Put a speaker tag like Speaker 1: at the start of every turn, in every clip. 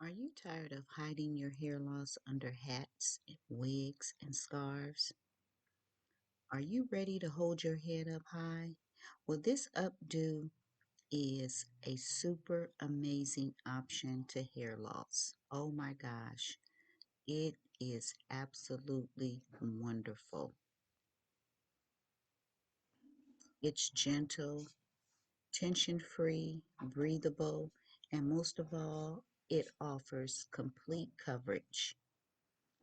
Speaker 1: Are you tired of hiding your hair loss under hats, wigs, and scarves? Are you ready to hold your head up high? Well, this updo is a super amazing option to hair loss. Oh my gosh, it is absolutely wonderful. It's gentle, tension free, breathable, and most of all, it offers complete coverage.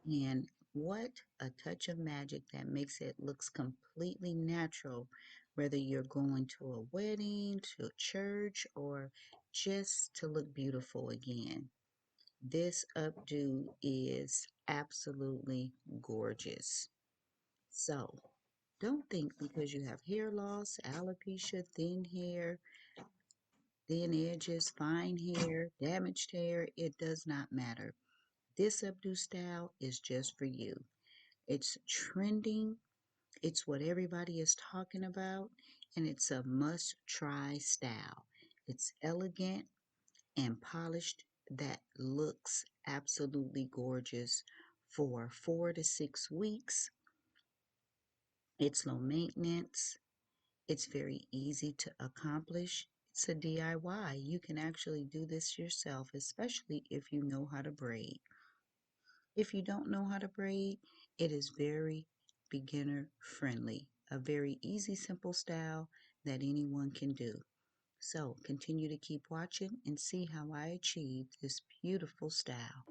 Speaker 1: And what a touch of magic that makes it looks completely natural, whether you're going to a wedding, to a church, or just to look beautiful again. This updo is absolutely gorgeous. So, don't think because you have hair loss, alopecia, thin edges, fine hair, damaged hair, it does not matter. This updo style is just for you. It's trending, it's what everybody is talking about, and it's a must try style. It's elegant and polished that looks absolutely gorgeous for 4 to 6 weeks. It's low maintenance, it's very easy to accomplish. It's a DIY. You can actually do this yourself, especially if you know how to braid. If you don't know how to braid, it is very beginner friendly, a very easy, simple style that anyone can do. So continue to keep watching and see how I achieve this beautiful style.